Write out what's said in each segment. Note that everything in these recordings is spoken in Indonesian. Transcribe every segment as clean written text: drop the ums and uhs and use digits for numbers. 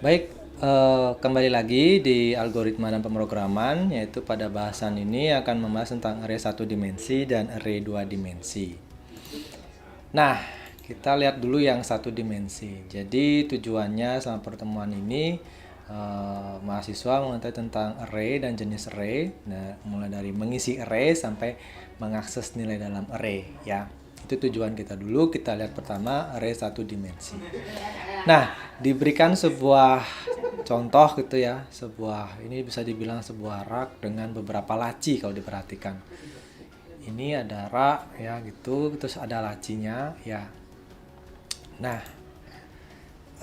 Baik, kembali lagi di algoritma dan pemrograman, yaitu pada bahasan ini akan membahas tentang array 1 dimensi dan array 2 dimensi. Nah, kita lihat dulu yang 1 dimensi. Jadi tujuannya selama pertemuan ini mahasiswa mengetahui tentang array dan jenis array. Nah, mulai dari mengisi array sampai mengakses nilai dalam array ya. Itu tujuan kita dulu. Kita lihat pertama array 1 dimensi. Nah, diberikan sebuah contoh gitu ya, ini bisa dibilang sebuah rak dengan beberapa laci kalau diperhatikan. Ini ada rak ya gitu, terus ada lacinya ya. Nah,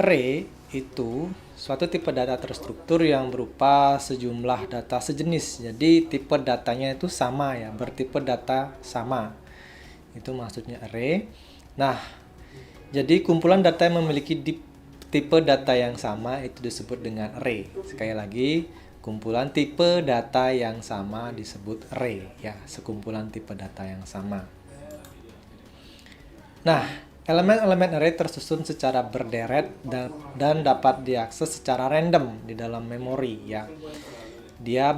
array itu suatu tipe data terstruktur yang berupa sejumlah data sejenis. Jadi tipe datanya itu sama ya, bertipe data sama. Itu maksudnya array. Nah, jadi kumpulan data yang memiliki tipe data yang sama itu disebut dengan array. Sekali lagi, kumpulan tipe data yang sama disebut array ya, sekumpulan tipe data yang sama. Nah, elemen-elemen array tersusun secara berderet dan dapat diakses secara random di dalam memori ya. Dia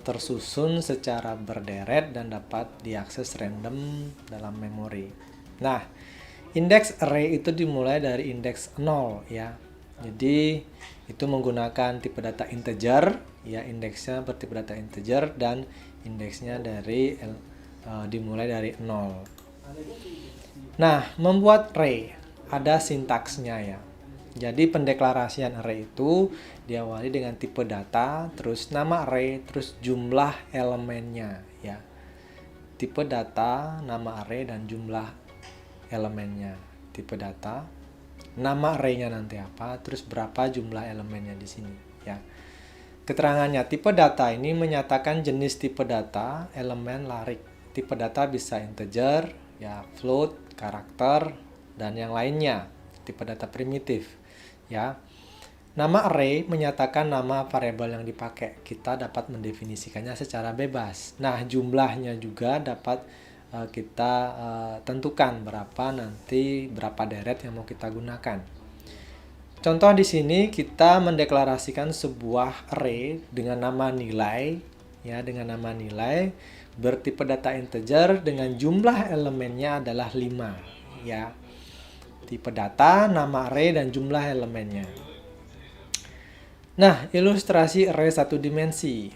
tersusun secara berderet dan dapat diakses random dalam memori. Nah, indeks array itu dimulai dari indeks 0 ya. Jadi itu menggunakan tipe data integer ya, indeksnya bertipe data integer dan indeksnya dimulai dari 0. Nah, membuat array ada sintaksnya ya. Jadi pendeklarasian array itu diawali dengan tipe data, terus nama array, terus jumlah elemennya ya. Tipe data, nama array dan jumlah elemennya. Tipe data, nama array-nya nanti apa, terus berapa jumlah elemennya di sini ya. Keterangannya, tipe data ini menyatakan jenis tipe data, elemen, larik. Tipe data bisa integer ya, float, karakter dan yang lainnya. Tipe data primitif ya. Nama array menyatakan nama variabel yang dipakai. Kita dapat mendefinisikannya secara bebas. Nah, jumlahnya juga dapat kita tentukan berapa deret yang mau kita gunakan. Contoh di sini kita mendeklarasikan sebuah array dengan nama nilai ya, bertipe data integer dengan jumlah elemennya adalah 5 ya. Tipe data, nama array dan jumlah elemennya. Nah, ilustrasi array 1 dimensi.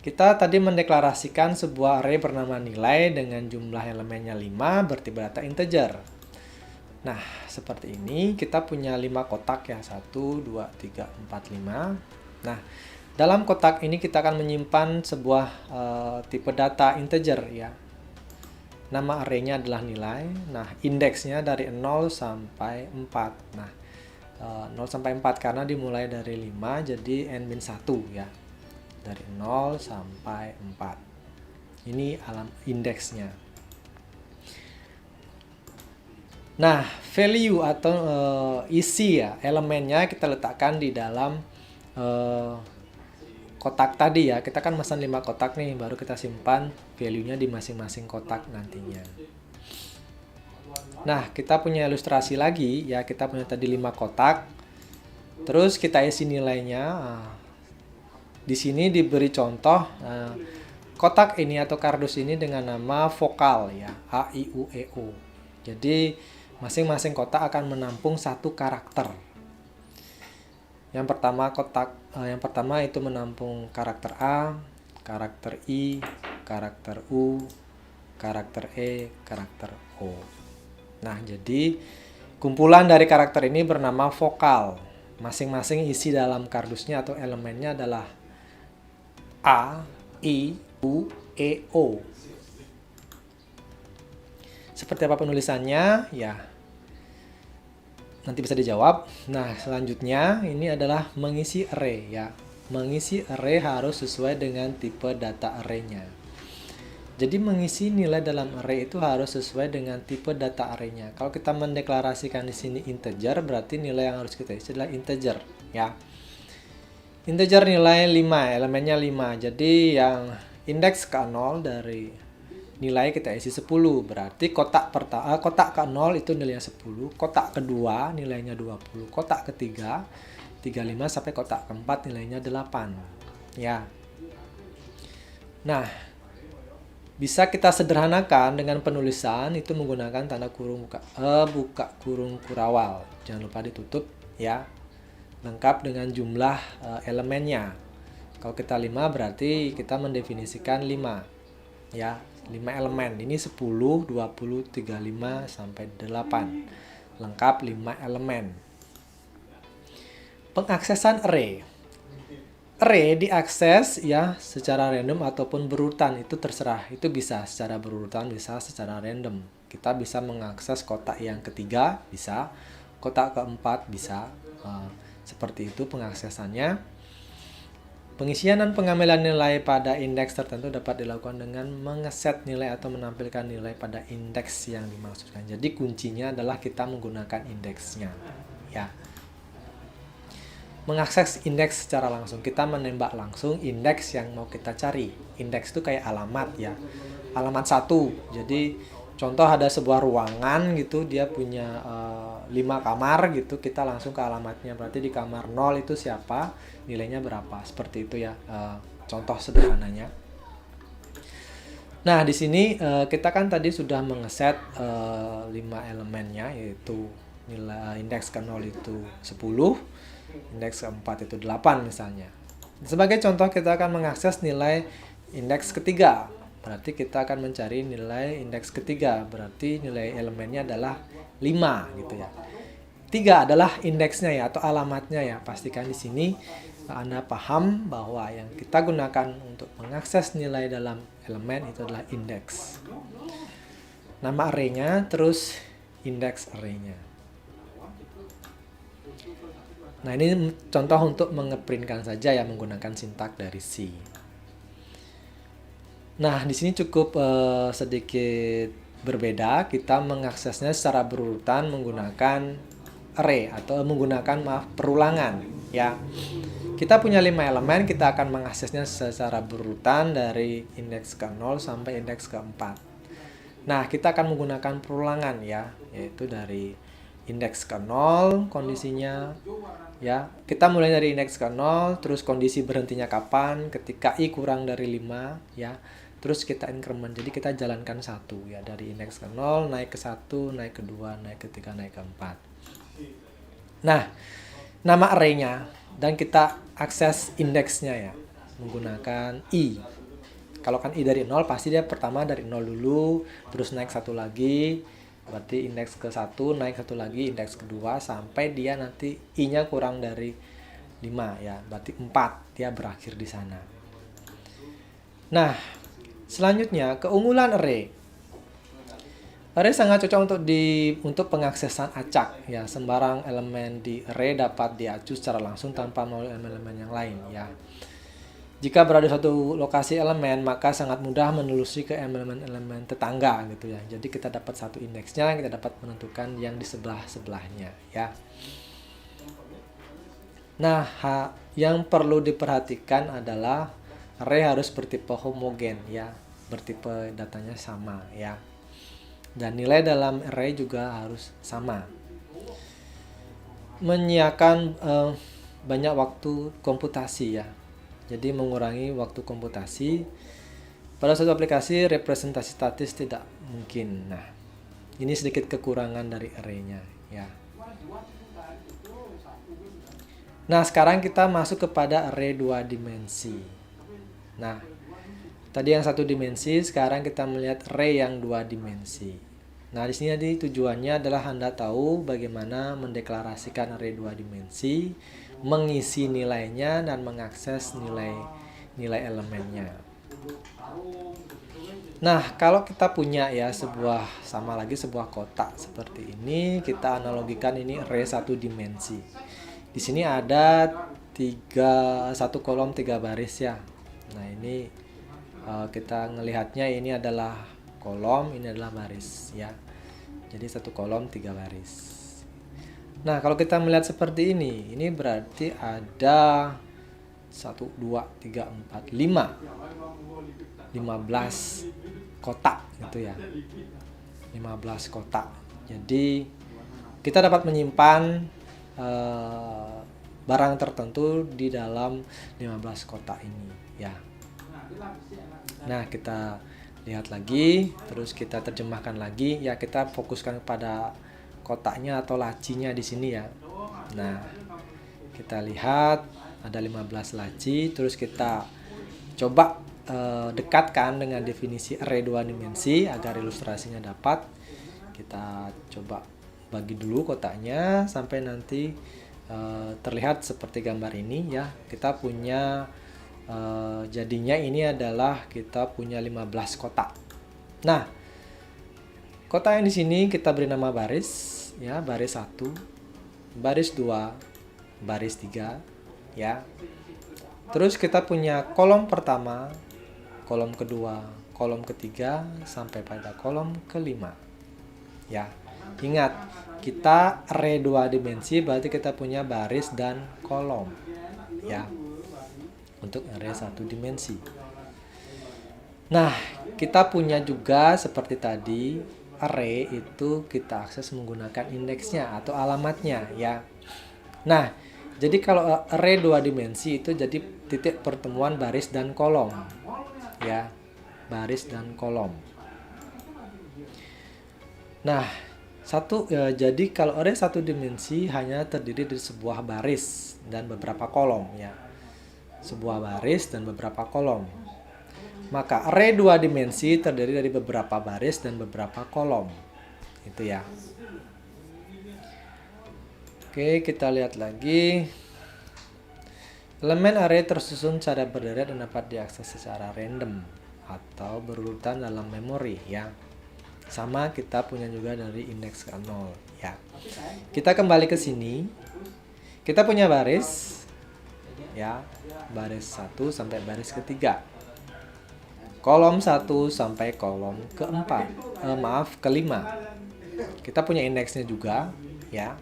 Kita tadi mendeklarasikan sebuah array bernama nilai dengan jumlah elemennya 5 bertipe data integer. Nah, seperti ini kita punya 5 kotak ya, 1, 2, 3, 4, 5. Nah, dalam kotak ini kita akan menyimpan sebuah tipe data integer ya. Nama array-nya adalah nilai. Nah, indeksnya dari 0 sampai 4. Nah, 0 sampai 4 karena dimulai dari 5 jadi n-1 ya. Dari 0 sampai 4. Ini indeksnya. Nah, value atau isi ya, elemennya kita letakkan di dalam kotak tadi ya. Kita kan mesan 5 kotak nih, baru kita simpan value-nya di masing-masing kotak nantinya. Nah, kita punya ilustrasi lagi ya, kita punya tadi 5 kotak. Terus kita isi nilainya. Di sini diberi contoh kotak ini atau kardus ini dengan nama vokal ya, A, I, U, E, O. Jadi masing-masing kotak akan menampung satu karakter. Yang pertama itu menampung karakter A, karakter I, karakter U, karakter E, karakter O. Nah, jadi kumpulan dari karakter ini bernama vokal. Masing-masing isi dalam kardusnya atau elemennya adalah A, I, U, E, O. Seperti apa penulisannya? Ya, nanti bisa dijawab. Nah, selanjutnya ini adalah mengisi array ya. Mengisi array harus sesuai dengan tipe data array-nya. Jadi mengisi nilai dalam array itu harus sesuai dengan tipe data array-nya. Kalau kita mendeklarasikan di sini integer, berarti nilai yang harus kita isi adalah integer ya. Integer nilai 5, elemennya 5. Jadi yang indeks ke-0 dari nilai kita isi 10. Berarti kotak ke-0 itu nilainya 10, kotak kedua nilainya 20, kotak ketiga 35 sampai kotak keempat nilainya 8. Ya. Nah, bisa kita sederhanakan dengan penulisan itu menggunakan tanda kurung buka kurung kurawal. Jangan lupa ditutup ya. Lengkap dengan jumlah elemennya. Kalau kita 5 berarti kita mendefinisikan 5. Ya, 5 elemen. Ini 10, 20, 35 sampai 8. Lengkap 5 elemen. Pengaksesan array. Array diakses ya secara random ataupun berurutan, itu terserah. Itu bisa secara berurutan, bisa secara random. Kita bisa mengakses kotak yang ketiga, bisa. Kotak keempat, bisa. Seperti itu pengaksesannya. Pengisian dan pengambilan nilai pada indeks tertentu dapat dilakukan dengan mengeset nilai atau menampilkan nilai pada indeks yang dimaksudkan. Jadi kuncinya adalah kita menggunakan indeksnya. Ya. Mengakses indeks secara langsung. Kita menembak langsung indeks yang mau kita cari. Indeks itu kayak alamat ya. Alamat 1. Jadi contoh ada sebuah ruangan gitu, dia punya 5 kamar gitu, kita langsung ke alamatnya. Berarti di kamar 0 itu siapa, nilainya berapa. Seperti itu ya, contoh sederhananya. Nah, di sini kita kan tadi sudah mengeset 5 elemennya, yaitu nilai indeks ke 0 itu 10, indeks keempat itu 8 misalnya. Sebagai contoh kita akan mengakses nilai indeks ketiga. Berarti kita akan mencari nilai indeks ketiga. Berarti nilai elemennya adalah 5 gitu ya. 3 adalah indeksnya ya atau alamatnya ya. Pastikan di sini Anda paham bahwa yang kita gunakan untuk mengakses nilai dalam elemen itu adalah indeks. Nama array-nya terus indeks array-nya. Nah, ini contoh untuk mengeprintkan saja ya menggunakan sintak dari C. Nah, di sini cukup sedikit berbeda. Kita mengaksesnya secara berurutan menggunakan array atau menggunakan perulangan ya. Kita punya 5 elemen, kita akan mengaksesnya secara berurutan dari indeks ke-0 sampai indeks ke-4. Nah, kita akan menggunakan perulangan ya, yaitu dari indeks ke-0 kondisinya ya. Kita mulai dari indeks ke-0, terus kondisi berhentinya kapan, ketika i kurang dari 5 ya. Terus kita increment, jadi kita jalankan 1 ya, dari indeks ke-0 naik ke 1, naik ke 2, naik ke 3, naik ke 4. Nah, nama array-nya dan kita akses indeksnya ya menggunakan i. Kalau kan i dari 0 pasti dia pertama dari 0 dulu, terus naik 1 lagi. Berarti indeks ke-1 naik 1 lagi, indeks kedua sampai dia nanti i-nya kurang dari 5 ya. Berarti 4 dia berakhir di sana. Nah, selanjutnya keunggulan array. Array sangat cocok untuk pengaksesan acak ya. Sembarang elemen di array dapat diacu secara langsung tanpa melalui elemen-elemen yang lain ya. Jika berada di suatu lokasi elemen, maka sangat mudah menelusuri ke elemen-elemen tetangga gitu ya. Jadi kita dapat satu indeksnya, kita dapat menentukan yang di sebelah-sebelahnya ya. Nah, yang perlu diperhatikan adalah array harus bertipe homogen ya, bertipe datanya sama ya. Dan nilai dalam array juga harus sama. Menyiapkan banyak waktu komputasi ya. Jadi mengurangi waktu komputasi. Pada suatu aplikasi representasi statis tidak mungkin. Nah, ini sedikit kekurangan dari array-nya ya. Nah, sekarang kita masuk kepada array 2 dimensi. Nah, tadi yang 1 dimensi, sekarang kita melihat array yang 2 dimensi. Nah, di sini tujuannya adalah Anda tahu bagaimana mendeklarasikan array 2 dimensi, mengisi nilainya dan mengakses nilai elemennya. Nah, kalau kita punya ya sebuah kotak seperti ini, kita analogikan ini array 1 dimensi. Di sini ada 1 kolom 3 baris ya. Nah, ini kita ngelihatnya ini adalah kolom, ini adalah baris ya. Jadi 1 kolom 3 baris. Nah, kalau kita melihat seperti ini berarti ada 1, 2, 3, 4, 5 15 kotak gitu ya. 15 kotak. Jadi kita dapat menyimpan barang tertentu di dalam 15 kotak ini ya. Nah, kita lihat lagi, terus kita terjemahkan lagi ya, kita fokuskan pada kotaknya atau lacinya di sini ya. Nah, kita lihat ada 15 laci, terus kita coba dekatkan dengan definisi array 2 dimensi agar ilustrasinya dapat. Kita coba bagi dulu kotaknya sampai nanti terlihat seperti gambar ini ya. Kita punya jadinya ini adalah kita punya 15 kotak. Nah, kotak yang di sini kita beri nama baris ya, baris 1, baris 2, baris 3 ya. Terus kita punya kolom pertama, kolom kedua, kolom ketiga sampai pada kolom kelima. Ya. Ingat, kita array 2 dimensi berarti kita punya baris dan kolom. Ya. Untuk array 1 dimensi. Nah, kita punya juga seperti tadi, array itu kita akses menggunakan indeksnya atau alamatnya ya. Nah, jadi kalau array 2 dimensi itu jadi titik pertemuan baris dan kolom. Ya, baris dan kolom. Nah, jadi kalau array 1 dimensi hanya terdiri dari sebuah baris dan beberapa kolom ya. Sebuah baris dan beberapa kolom. Maka array 2 dimensi terdiri dari beberapa baris dan beberapa kolom. Itu ya. Oke, kita lihat lagi. Elemen array tersusun secara berderet dan dapat diakses secara random atau berurutan dalam memori ya. Sama kita punya juga dari indeks ke 0 ya. Kita kembali ke sini. Kita punya baris ya, baris 1 sampai baris ketiga. Kolom 1 sampai kolom keempat. Kelima. Kita punya indeksnya juga ya.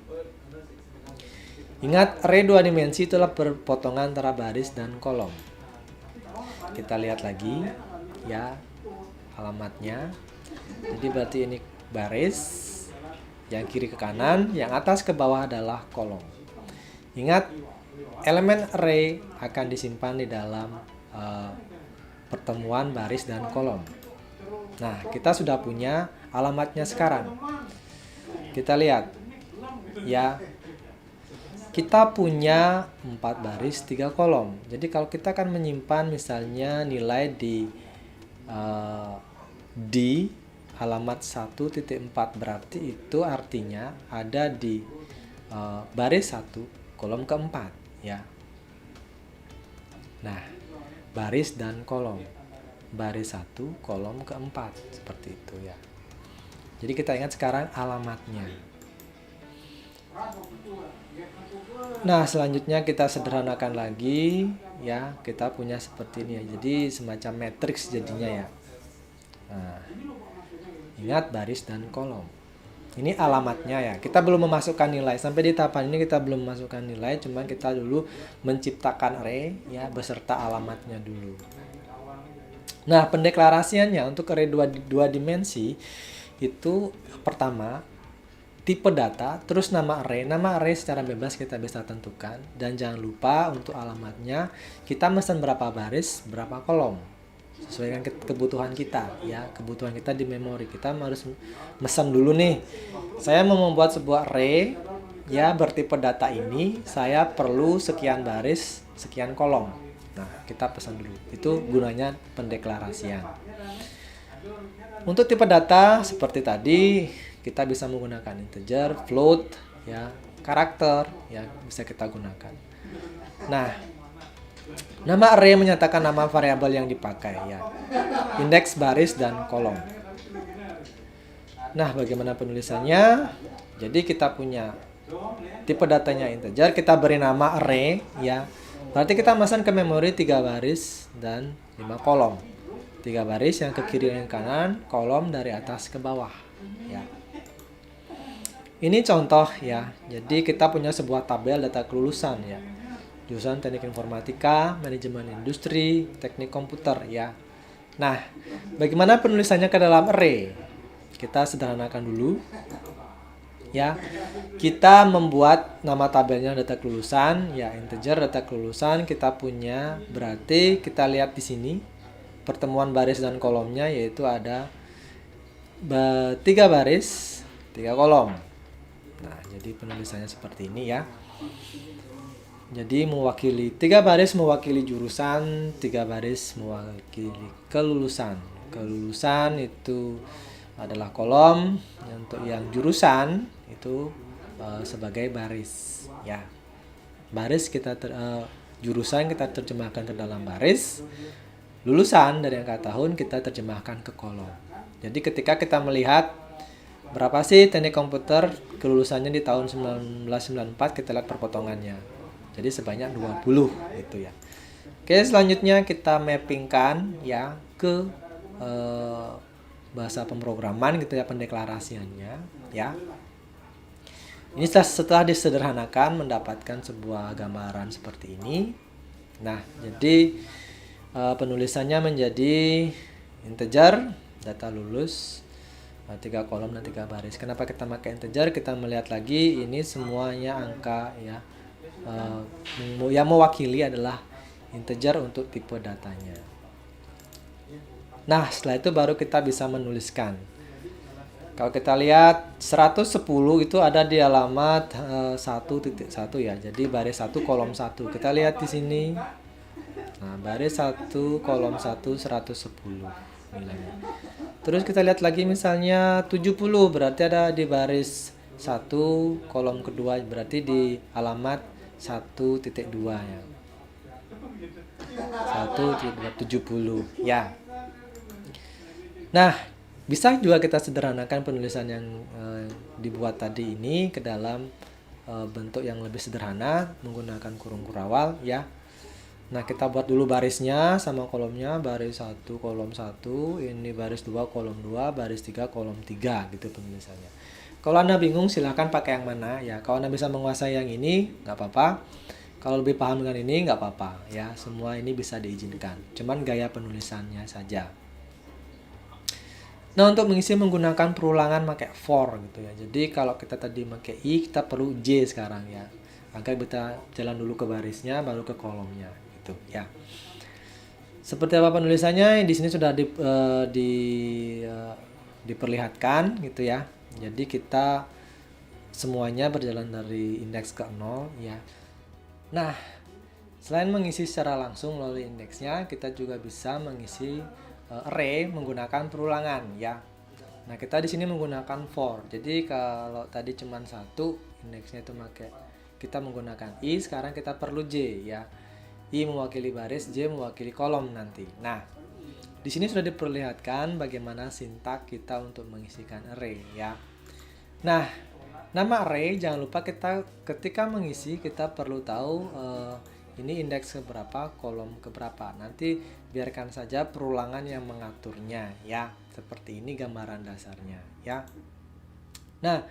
Ingat, array 2 dimensi itulah perpotongan antara baris dan kolom. Kita lihat lagi ya alamatnya. Jadi berarti ini baris, yang kiri ke kanan, yang atas ke bawah adalah kolom. Ingat, elemen array akan disimpan di dalam pertemuan baris dan kolom. Nah, kita sudah punya alamatnya sekarang. Kita lihat ya. Kita punya 4 baris 3 kolom. Jadi kalau kita akan menyimpan misalnya nilai di alamat 1.4 berarti itu artinya ada di baris 1 kolom keempat ya. Nah, baris dan kolom. Baris 1 kolom keempat seperti itu ya. Jadi kita ingat sekarang alamatnya. Nah, selanjutnya kita sederhanakan lagi ya. Kita punya seperti ini ya. Jadi semacam matriks jadinya ya. Nah, ingat baris dan kolom. Ini alamatnya ya. Kita belum memasukkan nilai. Sampai di tahapan ini kita belum memasukkan nilai, cuman kita dulu menciptakan array ya beserta alamatnya dulu. Nah, pendeklarasiannya untuk array 2 dimensi itu pertama tipe data, terus nama array. Nama array secara bebas kita bisa tentukan. Dan jangan lupa untuk alamatnya, kita mesen berapa baris, berapa kolom. Sesuai dengan kebutuhan kita. Ya, kebutuhan kita di memori. Kita harus mesen dulu nih. Saya mau membuat sebuah array, ya bertipe data ini, saya perlu sekian baris, sekian kolom. Nah, kita pesan dulu. Itu gunanya pendeklarasian. Untuk tipe data, seperti tadi, kita bisa menggunakan integer, float, ya, karakter, ya bisa kita gunakan. Nah, nama array menyatakan nama variabel yang dipakai, ya, indeks, baris, dan kolom. Nah, bagaimana penulisannya? Jadi kita punya tipe datanya integer, kita beri nama array, ya. Berarti kita masukkan ke memori 3 baris dan 5 kolom. 3 baris yang ke kiri dan kanan, kolom dari atas ke bawah, ya. Ini contoh ya, jadi kita punya sebuah tabel data kelulusan ya. Jurusan Teknik Informatika, Manajemen Industri, Teknik Komputer ya. Nah, bagaimana penulisannya ke dalam array? Kita sederhanakan dulu. Ya, kita membuat nama tabelnya data kelulusan, ya integer data kelulusan kita punya, berarti kita lihat di sini pertemuan baris dan kolomnya yaitu ada 3 baris, 3 kolom. Nah, jadi penulisannya seperti ini ya. Jadi mewakili 3 baris mewakili jurusan, 3 baris mewakili kelulusan. Kelulusan itu adalah kolom, untuk yang jurusan itu sebagai baris ya. Baris jurusan kita terjemahkan ke dalam baris, lulusan dari angka tahun kita terjemahkan ke kolom. Jadi ketika kita melihat berapa sih teknik komputer kelulusannya di tahun 1994, kita lihat perpotongannya. Jadi sebanyak 20 itu ya. Oke, selanjutnya kita mappingkan ya ke bahasa pemrograman gitu ya, pendeklarasiannya ya. Ini setelah disederhanakan mendapatkan sebuah gambaran seperti ini. Nah, jadi penulisannya menjadi integer, data lulus, 3 kolom dan 3 baris. Kenapa kita pakai integer? Kita melihat lagi ini semuanya angka ya. Yang mewakili adalah integer untuk tipe datanya. Nah, setelah itu baru kita bisa menuliskan. Kalau kita lihat 110 itu ada di alamat 1.1 ya. Jadi baris 1 kolom 1. Kita lihat di sini. Nah, baris 1 kolom 1 110 nilainya. Terus kita lihat lagi misalnya 70 berarti ada di baris 1 kolom kedua, berarti di alamat 1.2 ya. 1.70 ya. Nah, bisa juga kita sederhanakan penulisan yang dibuat tadi ini ke dalam bentuk yang lebih sederhana menggunakan kurung kurawal ya. Nah, kita buat dulu barisnya sama kolomnya, baris 1 kolom 1, ini baris 2 kolom 2, baris 3 kolom 3 gitu penulisannya. Kalau Anda bingung silahkan pakai yang mana ya. Kalau Anda bisa menguasai yang ini nggak apa-apa. Kalau lebih paham dengan ini nggak apa-apa ya. Semua ini bisa diizinkan. Cuman gaya penulisannya saja. Nah, untuk mengisi menggunakan perulangan pakai for gitu ya. Jadi kalau kita tadi pakai i, kita perlu j sekarang ya. Agar kita jalan dulu ke barisnya baru ke kolomnya gitu ya. Seperti apa penulisannya di sini sudah diperlihatkan gitu ya. Jadi kita semuanya berjalan dari indeks ke 0 ya. Nah, selain mengisi secara langsung melalui indeksnya, kita juga bisa mengisi array menggunakan perulangan ya. Nah, kita di sini menggunakan for. Jadi kalau tadi cuma 1 indeksnya itu kita menggunakan i, sekarang kita perlu j ya. I mewakili baris, j mewakili kolom nanti. Nah, di sini sudah diperlihatkan bagaimana sintak kita untuk mengisikan array ya. Nah, nama array jangan lupa kita ketika mengisi kita perlu tahu ini indeks keberapa, kolom keberapa. Nanti biarkan saja perulangan yang mengaturnya ya. Seperti ini gambaran dasarnya ya. Nah,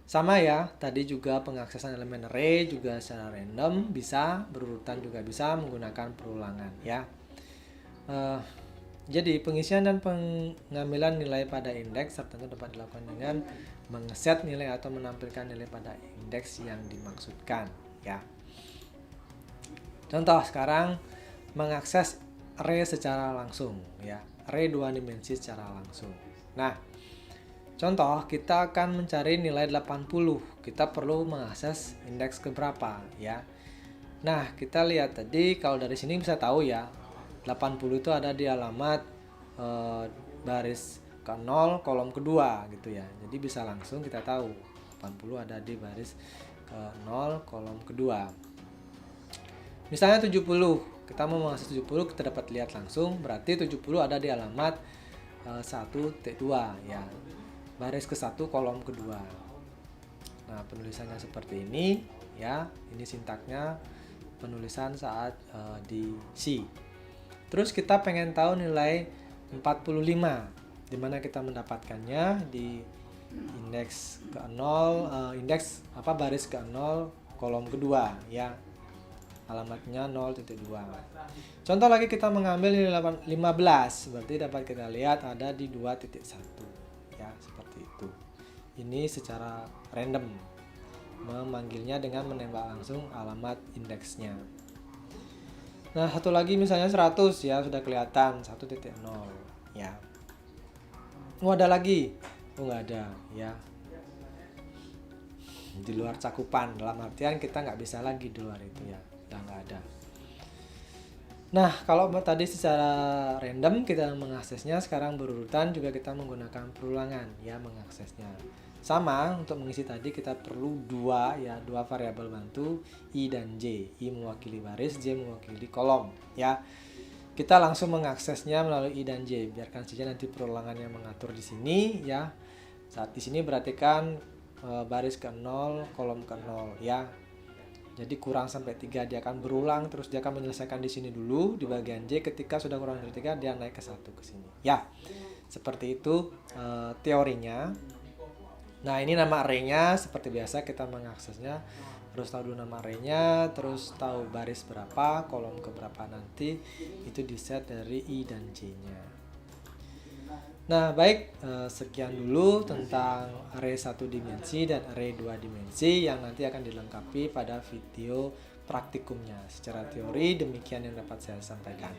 sama ya, tadi juga pengaksesan elemen array juga secara random bisa, berurutan juga bisa menggunakan perulangan ya. Jadi pengisian dan pengambilan nilai pada indeks tertentu dapat dilakukan dengan mengeset nilai atau menampilkan nilai pada indeks yang dimaksudkan ya. Contoh sekarang mengakses array secara langsung ya, array 2 dimensi secara langsung. Nah, contoh kita akan mencari nilai 80, kita perlu mengakses indeks keberapa ya. Nah, kita lihat tadi kalau dari sini bisa tahu ya, 80 itu ada di alamat baris ke 0 kolom kedua gitu ya. Jadi bisa langsung kita tahu 80 ada di baris ke 0 kolom kedua. Misalnya 70, kita mau mengakses 70, kita dapat lihat langsung, berarti 70 ada di alamat 1.2 ya, baris ke 1 kolom kedua. Nah, penulisannya seperti ini ya, ini sintaknya penulisan saat di C. Terus kita pengen tahu nilai 45, dimana kita mendapatkannya di indeks ke 0, baris ke 0 kolom kedua ya. Alamatnya 0.2. Contoh lagi kita mengambil nilai 15, berarti dapat kita lihat ada di 2.1 ya, seperti itu. ini secara random, memanggilnya dengan menembak langsung alamat indeksnya. Nah, satu lagi misalnya 100 ya, sudah kelihatan 1.0 ya. Oh, ada lagi. Oh, nggak ada ya. Di luar cakupan, dalam artian kita nggak bisa lagi di luar itu ya. Udah nggak ada. Nah, kalau tadi secara random kita mengaksesnya, sekarang berurutan juga kita menggunakan perulangan ya mengaksesnya. Sama, untuk mengisi tadi kita perlu dua variabel bantu I dan J. I mewakili baris, J mewakili kolom ya. Kita langsung mengaksesnya melalui I dan J. Biarkan saja nanti perulangan yang mengatur di sini ya. Saat di sini berarti kan baris ke 0, kolom ke 0 ya. Jadi kurang sampai 3 dia akan berulang, terus dia akan menyelesaikan di sini dulu di bagian J. Ketika sudah kurang dari 3 dia naik ke 1 ke sini. Ya. Seperti itu teorinya. Nah, ini nama array-nya seperti biasa kita mengaksesnya. Harus tahu dulu nama array-nya, terus tahu baris berapa, kolom ke berapa nanti. Itu di set dari I dan J-nya. Nah, baik, sekian dulu tentang array 1 dimensi dan array 2 dimensi yang nanti akan dilengkapi pada video praktikumnya. Secara teori demikian yang dapat saya sampaikan.